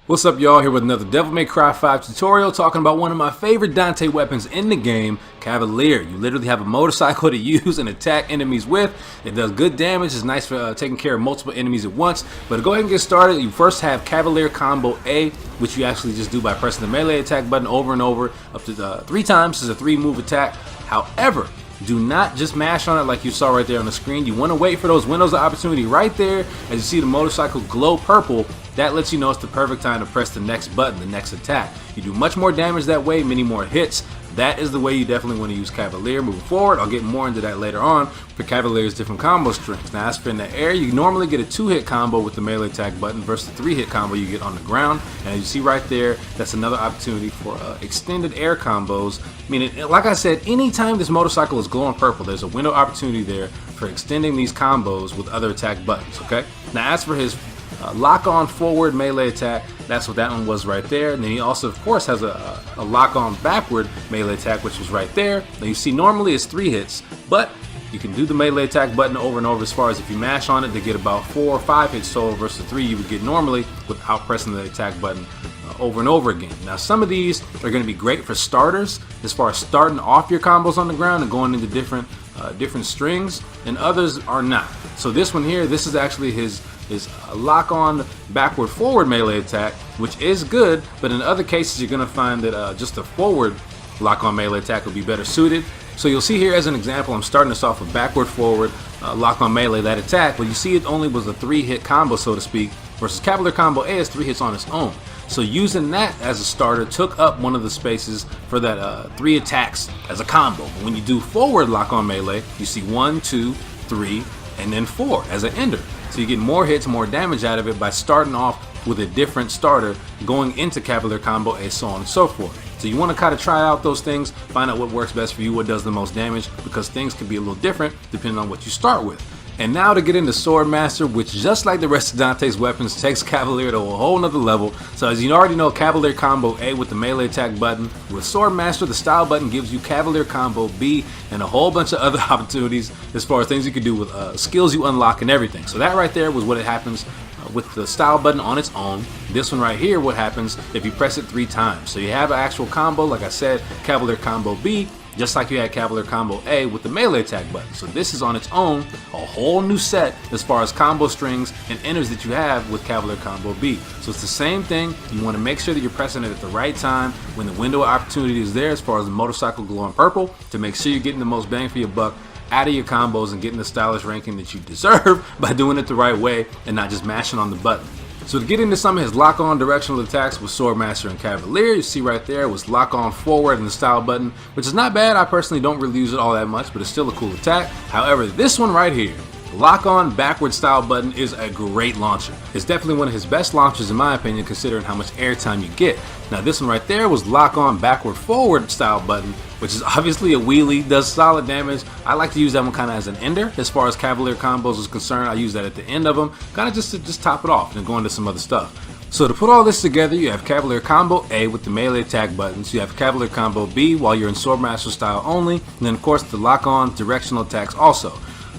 What's up, y'all? Here with another Devil May Cry 5 tutorial talking about one of my favorite Dante weapons in the game, Cavaliere. You literally have a motorcycle to use and attack enemies with. It does good damage. It's nice for taking care of multiple enemies at once. But to go ahead and get started, you first have Cavalier Combo A, which you actually just do by pressing the melee attack button over and over up to 3 times. It's a 3-move attack. However, do not just mash on it like you saw right there on the screen. You want to wait for those windows of opportunity right there. As you see the motorcycle glow purple, that lets you know it's the perfect time to press the next button, the next attack. You do much more damage that way, many more hits. That is the way you definitely want to use Cavaliere moving forward. I'll get more into that later on for Cavaliere's different combo strings. Now, as for in the air, you normally get a 2-hit combo with the melee attack button versus the 3-hit combo you get on the ground. And as you see right there, that's another opportunity for extended air combos. Meaning, like I said, anytime this motorcycle is glowing purple, there's a window opportunity there for extending these combos with other attack buttons, okay? Now, as for his lock-on forward melee attack, that's what that one was right there. And then he also, of course, has a lock-on backward melee attack, which was right there. Now you see normally it's 3 hits, but you can do the melee attack button over and over as far as if you mash on it to get about 4 or 5 hits total versus 3 you would get normally without pressing the attack button over and over again. Now some of these are going to be great for starters as far as starting off your combos on the ground and going into different strings, and others are not. So this one here, this is actually his lock-on backward forward melee attack, which is good, but in other cases you're going to find that just a forward lock-on melee attack will be better suited. So you'll see here as an example, I'm starting this off with backward forward lock-on melee, that attack, but you see it only was a 3-hit combo, so to speak, versus Cavalier Combo A is 3 hits on its own. So using that as a starter took up one of the spaces for that 3 attacks as a combo. When you do forward lock-on melee, you see 1, 2, 3, and then 4 as an ender. So you get more hits, more damage out of it by starting off with a different starter going into Cavalier Combo A, so on and so forth. So you want to kind of try out those things, find out what works best for you, what does the most damage, because things can be a little different depending on what you start with. And now to get into Swordmaster, which just like the rest of Dante's weapons takes Cavaliere to a whole nother level. So as you already know, Cavalier Combo A with the melee attack button. With Swordmaster, the style button gives you Cavalier Combo B and a whole bunch of other opportunities as far as things you can do with skills you unlock and everything. So that right there was what it happens with the style button on its own. This one right here, what happens if you press it 3 times. So you have an actual combo, like I said, Cavalier Combo B, just like you had Cavalier Combo A with the melee attack button. So this is on its own a whole new set as far as combo strings and enters that you have with Cavalier Combo B. So it's the same thing. You want to make sure that you're pressing it at the right time when the window of opportunity is there as far as the motorcycle glowing purple to make sure you're getting the most bang for your buck out of your combos and getting the stylish ranking that you deserve by doing it the right way and not just mashing on the button. So to get into some of his lock-on directional attacks with Swordmaster and Cavaliere, you see right there was lock-on forward and the style button, which is not bad. I personally don't really use it all that much, but it's still a cool attack. However, this one right here, lock-on backward style button, is a great launcher. It's definitely one of his best launchers in my opinion, considering how much airtime you get. Now this one right there was lock-on backward forward style button, which is obviously a wheelie, does solid damage. I like to use that one kind of as an ender as far as Cavalier combos is concerned. I use that at the end of them, kind of just to top it off and go into some other stuff. So to put all this together, you have Cavalier Combo A with the melee attack buttons, you have Cavalier Combo B while you're in Swordmaster style only, and then of course the lock-on directional attacks also.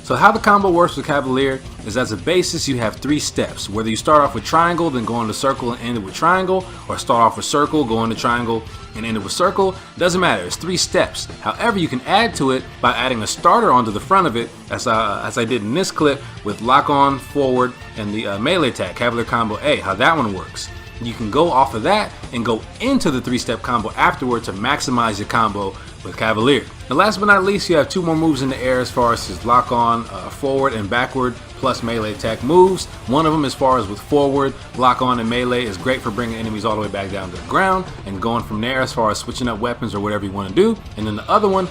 So how the combo works with Cavaliere is as a basis you have 3 steps. Whether you start off with triangle, then go into circle and end it with triangle, or start off with circle, go into triangle, and end it with circle, doesn't matter. It's 3 steps. However, you can add to it by adding a starter onto the front of it, as I did in this clip with lock on forward and the melee attack, Cavalier Combo A, how that one works. You can go off of that and go into the 3-step combo afterward to maximize your combo with Cavaliere. And last but not least, you have 2 more moves in the air as far as his lock on forward and backward plus melee attack moves. One of them, as far as with forward, lock on and melee, is great for bringing enemies all the way back down to the ground and going from there as far as switching up weapons or whatever you want to do. And then the other one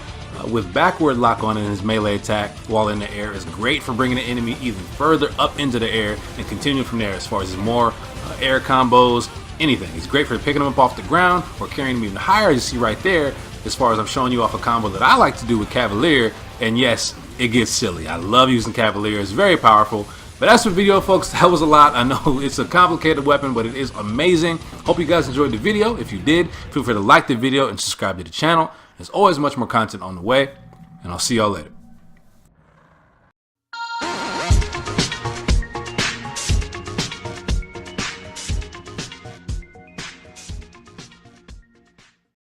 with backward lock on and his melee attack while in the air is great for bringing the enemy even further up into the air and continuing from there as far as his more air combos, anything. It's great for picking them up off the ground or carrying them even higher, as you see right there, as far as I'm showing you off a combo that I like to do with Cavaliere. And yes, it gets silly. I love using Cavaliere. It's very powerful. But that's the video, folks. That was a lot. I know it's a complicated weapon, but it is amazing. Hope you guys enjoyed the video. If you did, feel free to like the video and subscribe to the channel. There's always much more content on the way, and I'll see y'all later.